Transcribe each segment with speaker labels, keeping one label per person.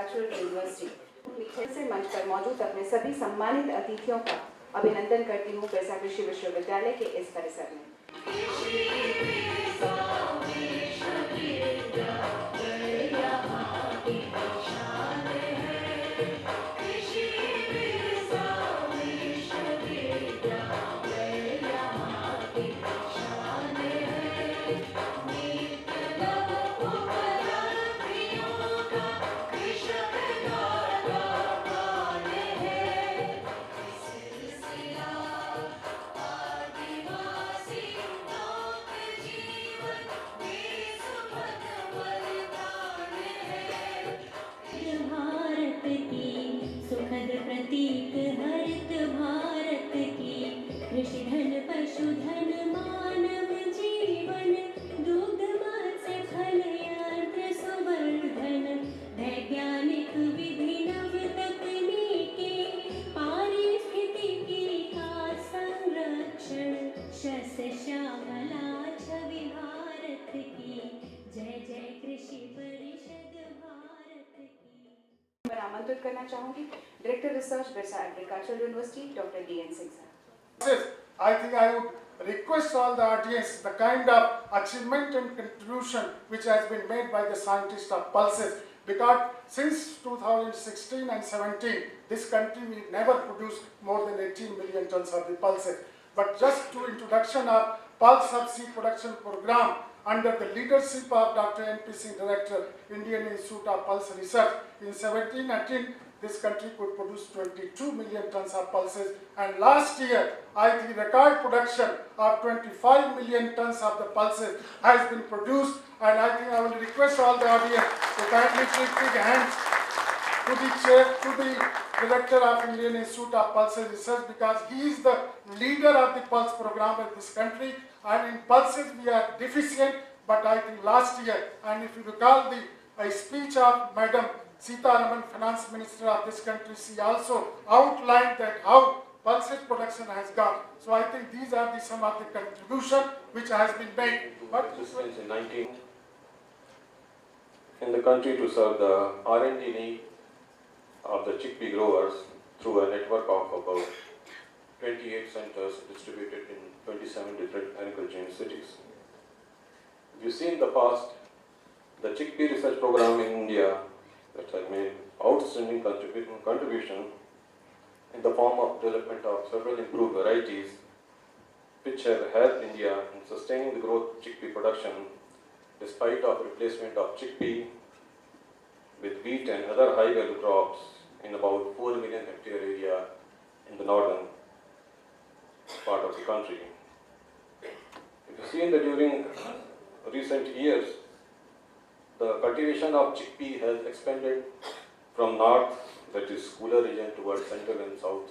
Speaker 1: Agricultural university से मंच पर मौजूद अपने सभी सम्मानित अतिथियों का अभिनंदन करती हूँ पैसा कृषि विश्वविद्यालय के इस परिसर में। आमंत्रित करना चाहूंगी director research Birsa agricultural university doctor DN. Singh साहब।
Speaker 2: I think I would request all the audience the kind of achievement and contribution which has been made by the scientists of pulses, because since 2016 and 17 this country will never produce more than 18 million tons of the pulses. But just to introduction of pulse of seed production program under the leadership of Dr. N.P. Singh, Director, Indian Institute of Pulse Research, in 17-18 this country could produce 22 million tons of pulses, and last year I think record production of 25 million tons of the pulses has been produced, and I think I will request all the audience to kindly give big hands to the chair, to the Director of Indian Institute of Pulses Research, because he is the leader of the pulse program in this country, and in pulses we are deficient. But I think last year, and if you recall the speech of Madam Sitaraman, Finance Minister of this country, she also outlined that how pulses production has gone. So I think these are some of the contribution which has been made. But
Speaker 3: in 19 in the country to serve the R&D need of the chickpea growers through a network of about 28 centers distributed in 27 different agricultural cities. You see in the past, the chickpea research program in India that has made outstanding contribution in the form of development of several improved varieties which have helped India in sustaining the growth of chickpea production despite of replacement of chickpea with wheat and other high value crops in about 4 million hectare area in the northern part of the country. If you see in the during recent years, the cultivation of chickpea has expanded from north, that is cooler region, towards central and south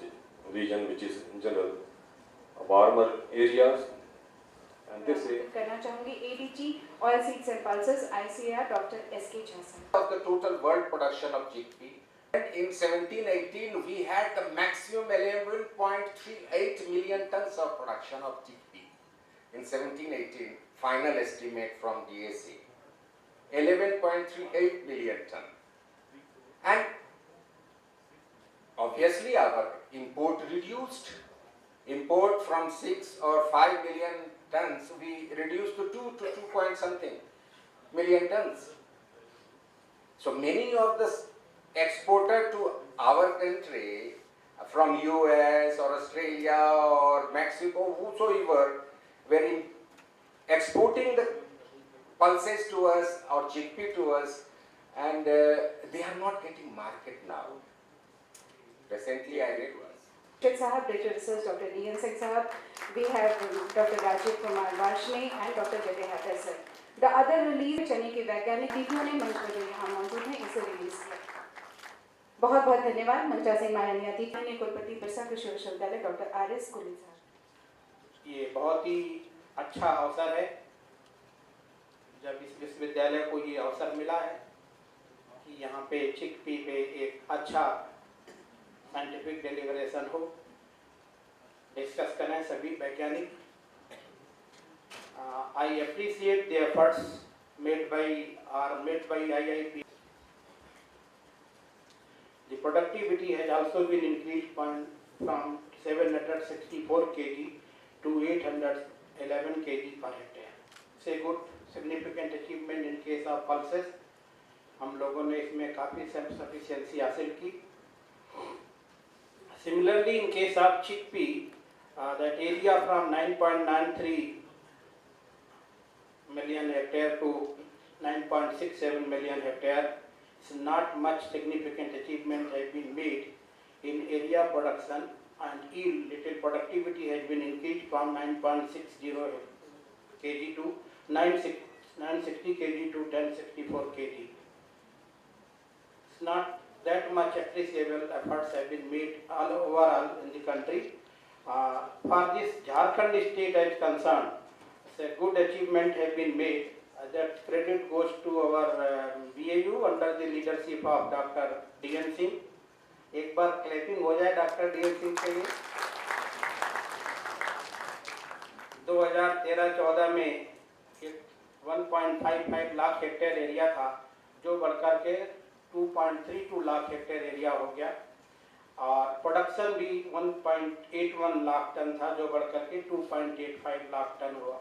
Speaker 3: region, which is in general warmer areas. And this is
Speaker 1: करना चाहूंगी ADG Oil Seeds and Pulses ICAR Dr. S.K. Chancellor.
Speaker 4: Of the total world production of chickpea, and in 17-18 we had the maximum 11.38 million tons of production of chickpea. In 17-18, final estimate from DAC, 11.38 million tons. And obviously our import reduced. Import from 6 or 5 million tons we reduced to 2 to 2 point something million tons. So many of the exporter to our country from US or Australia or Mexico, whosoever, were exporting the pulses to us or chickpea to us, and they are not getting market now. Recently I read once.
Speaker 1: Sahab, Director Research Dr. D.N. Singh Sahab, we have Dr. Rajiv Kumar Varshne and Dr. Jagay Hatter. The other release चने के वैज्ञानिक दीदियों ने मंच पर जो यहाँ मौजूद हैं इसे रिलीज किया। बहुत बहुत धन्यवाद। मंचासीन माननीय अतिथि ने कुलपति बिरसा कृषि विश्वविद्यालय डॉक्टर R.S. कुरेल साहब।
Speaker 5: ये बहुत ही अच्छा अवसर है जब इस विश्वविद्यालय को ये अवसर मिला है कि यहाँ पे चिकपी पे एक अच्छा साइंटिफिक डेलिब्रेशन हो, डिस्कस करें सभी वैज्ञानिक। I appreciate the efforts made by IIP productivity has also been increased from 764 kg to 811 kg per hectare. It's a good significant achievement in case of pulses. हम लोगों ने इसमें काफ़ी सेल्फ सफिशिएंसी हासिल की. Similarly, in case of chickpea, that area from 9.93 million hectare to 9.67 million hectare, is not much significant achievement has been made in area production, and yield little productivity has been increased from 9.60 kg to 960 kg to 1064 kg. It's not that much appreciable efforts have been made all overall in the country. For this Jharkhand state is concerned, it's a good achievement has been made. That credit goes to our BAU under the leadership of Dr. D.N. Singh. एक बार clapping हो जाए doctor D.N. Singh के लिए. 2013-14 में 1.55 lakh hectare area था, जो बढ़कर के 2.32 लाख हेक्टेयर एरिया हो गया, और प्रोडक्शन भी 1.81 लाख टन था, जो बढ़कर के 2.85 लाख टन हुआ.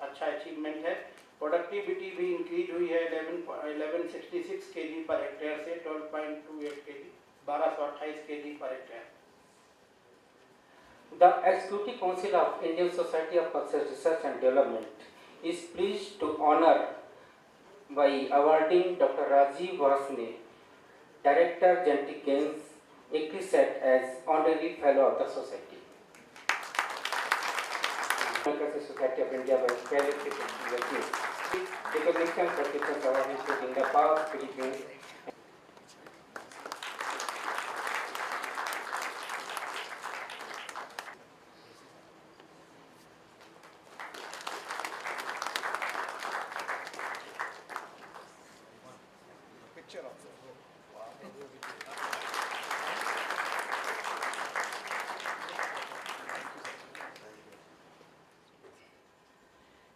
Speaker 5: अच्छा अचीवमेंट है. प्रोडक्टिविटी भी इंक्रीज हुई है 1166 kg पर हेक्टेयर से 12.28 kg 1228 kg per hectare.
Speaker 6: The Executive Council of Indian Society of Pulses Research and Development is pleased to honor by awarding Dr. Rajiv Vasne, Director Genetic Gains, AICRP as Honorary Fellow of the Society. Society of India by recognition for different awards in the past, Philippines.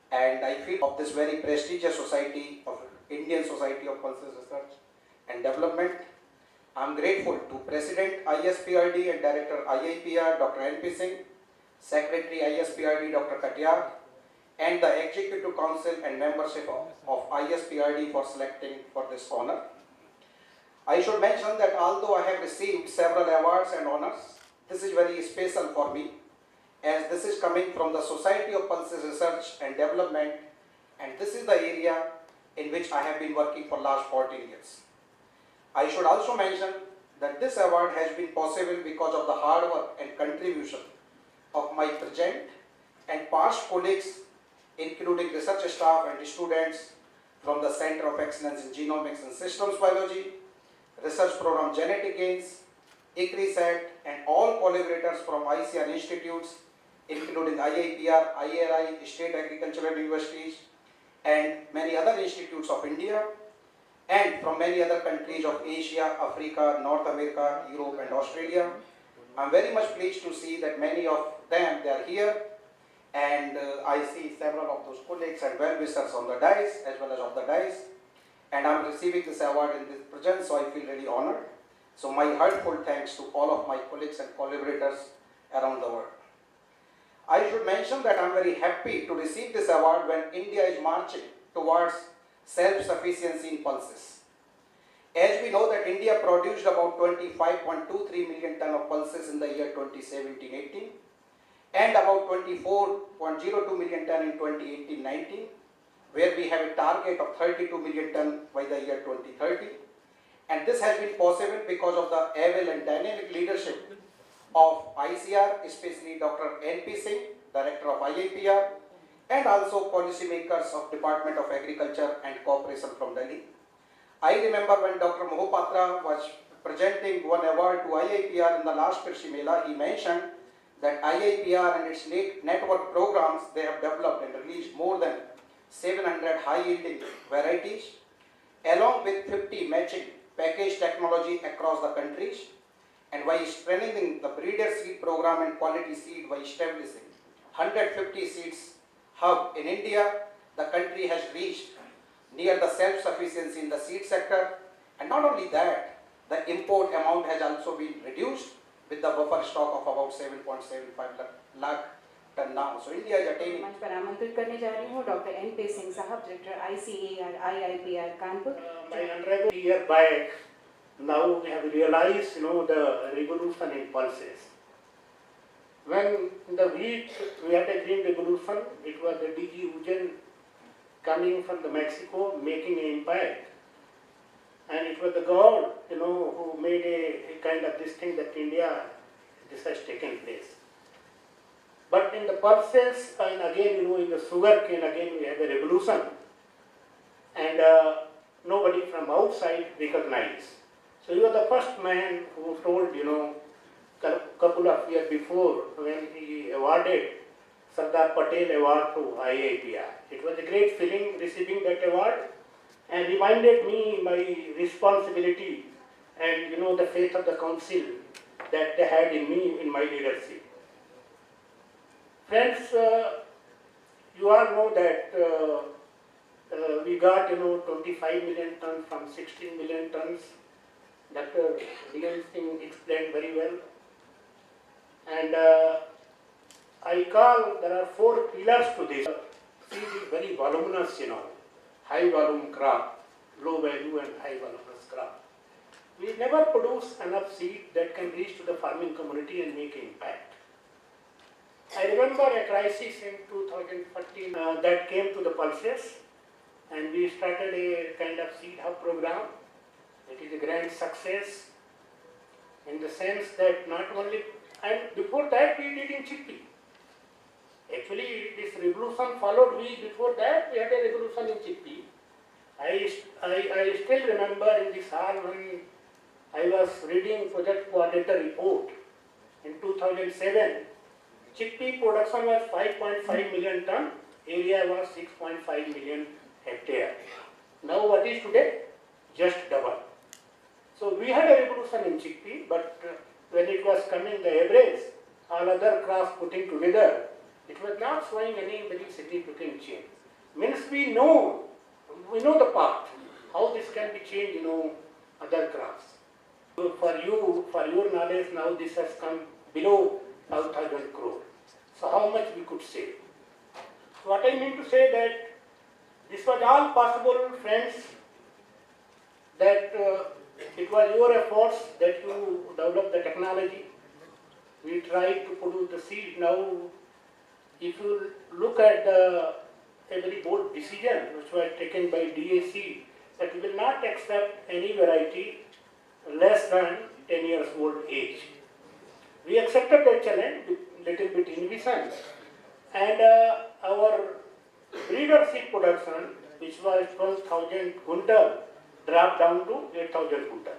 Speaker 7: And I feel of this very prestigious society of Indian Society of Pulses Research and Development. I am grateful to President ISPRD and Director IIPR Dr. N.P. Singh, Secretary ISPRD Dr. Katyar, and the Executive Council and membership of ISPRD for selecting for this honor. I should mention that although I have received several awards and honors, this is very special for me, as this is coming from the Society of Pulses Research and Development, and this is the area in which I have been working for last 14 years. I should also mention that this award has been possible because of the hard work and contribution of my present and past colleagues, including research staff and students from the Center of Excellence in Genomics and Systems Biology, Research Program Genetic Gains, ICRP, and all collaborators from ICR institutes, including IIPR, IRI, State Agricultural Universities, and many other institutes of India, and from many other countries of Asia, Africa, North America, Europe, and Australia. I am very much pleased to see that many of them, they are here, and I see several of those colleagues and well-wishers on the dais, as well as off the dais, and I am receiving this award in this presence, so I feel really honored. So my heartfelt thanks to all of my colleagues and collaborators around the world. I should mention that I am very happy to receive this award when India is marching towards self-sufficiency in pulses. As we know that India produced about 25.23 million ton of pulses in the year 2017-18 and about 24.02 million ton in 2018-19, where we have a target of 32 million ton by the year 2030. And this has been possible because of the able and dynamic leadership of ICR, especially Dr. N.P. Singh, Director of IIPR, and also policymakers of Department of Agriculture and Cooperation from Delhi. I remember when Dr. Mohapatra was presenting one award to IIPR in the last Krishi Mela, he mentioned that IIPR and its network programs, they have developed and released more than 700 high-yielding varieties, along with 50 matching package technology across the countries, and by strengthening the breeder seed program and quality seed by establishing 150 seeds hub in India, the country has reached near the self-sufficiency in the seed sector. And not only that, The import amount has also been reduced with the buffer stock of about 7.75 lakh ton now. So India is attaining.
Speaker 1: मंच पर आमंत्रित करने जा रही हूँ doctor N P. Singh sahab, director ICAR Kanpur.
Speaker 8: My honorable, year back, now we have realized, the revolution in pulses. When the wheat, we had a green revolution, it was the DG Ujen coming from the Mexico, making an impact. And it was the God, who made a kind of this thing that India, this has taken place. But in the pulses, and again, in the sugar cane, again we had a revolution. And nobody from outside recognized. So he was the first man who told, couple of years before when he awarded Sardar Patel Award to IIPR. It was a great feeling receiving that award and reminded me my responsibility and the faith of the council that they had in me in my leadership. Friends, you all know that we got 25 million tons from 16 million tons. Dr. D.N. Singh explained very well. And I call, there are 4 pillars to this. Seed is very voluminous, high volume crop, low value and high voluminous crop. We never produce enough seed that can reach to the farming community and make impact. I remember a crisis in 2014 that came to the pulses, and we started a kind of seed hub program. It is a grand success in the sense that not only, and before that we did in CHICKPEA. Actually, this revolution followed we, before that we had a revolution in CHICKPEA. I still remember in this hall when I was reading project coordinator report in 2007, CHICKPEA production was 5.5 million ton, area was 6.5 million hectare. Now what is today? Just double. So we had a revolution in CHICKPEA, but when it was coming the average, all other crops putting together, it was not showing any very significant change. Means we know the path, how this can be changed, other crops. So for your knowledge, now this has come below 5,000 crore. So how much we could save? So what I mean to say that this was all possible, friends, that it was your efforts that you developed the technology. We tried to produce the seed. Now, if you look at the every board decision which was taken by DAC, that we will not accept any variety less than 10 years old age. We accepted that challenge with little bit innovation, and our breeder seed production, which was 12,000 quintal, dropped down to 8,000 quintal.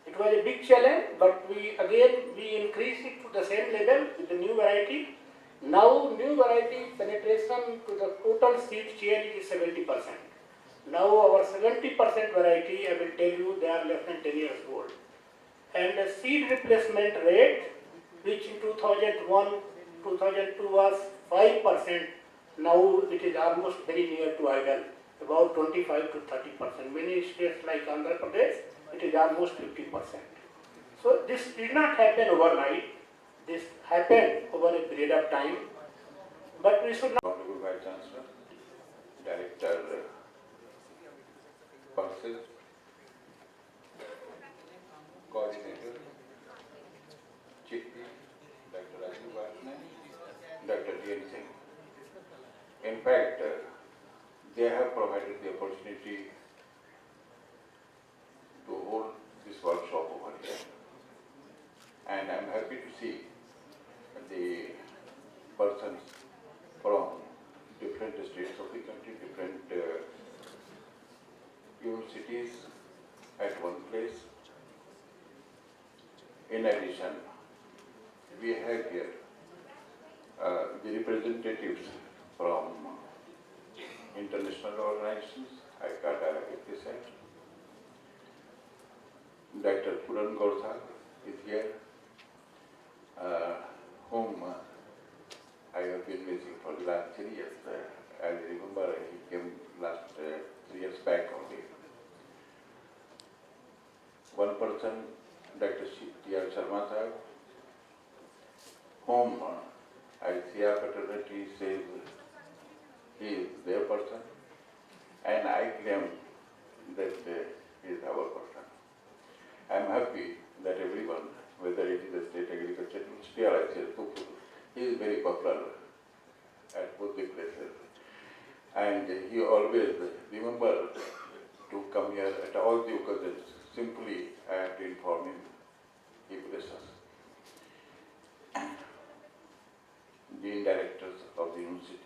Speaker 8: It was a big challenge, but we increased it to the same level with the new variety. Now new variety penetration to the total seed chain is 70%. Now our 70% variety, I will tell you, they are less than 10 years old. And the seed replacement rate, which in 2001, 2002 was 5%, now it is almost very near to idle, about 25 to 30%. Many states like Andhra Pradesh, it is almost 50%. So this did not happen overnight. This happened over a period of time. But we should not.
Speaker 3: Honorable Vice Chancellor, Director Council, Coordinator, CHICKPEA, Dr. Rajiv Varne, Dr. D.N. Singh. In fact, they have provided the opportunity to hold this workshop over here. And I am happy to see the persons from different states of the country, different universities at one place. In addition, we have here the representatives from international organizations, IACRP Centers. Dr. Kureel is here, whom I have been missing for the last 3 years. I remember he came last 3 years back only.
Speaker 9: one person, Dr. T.R. Sharma Sahib, whom ICR fraternity says he is their person, and I claim that he is our person. I am happy that everyone, whether it is the state agriculture ministry or ICR, he is very popular at both the places. And he always remember to come here at all the occasions. Simply I have to inform him, he blesses us. Dean directors of the university,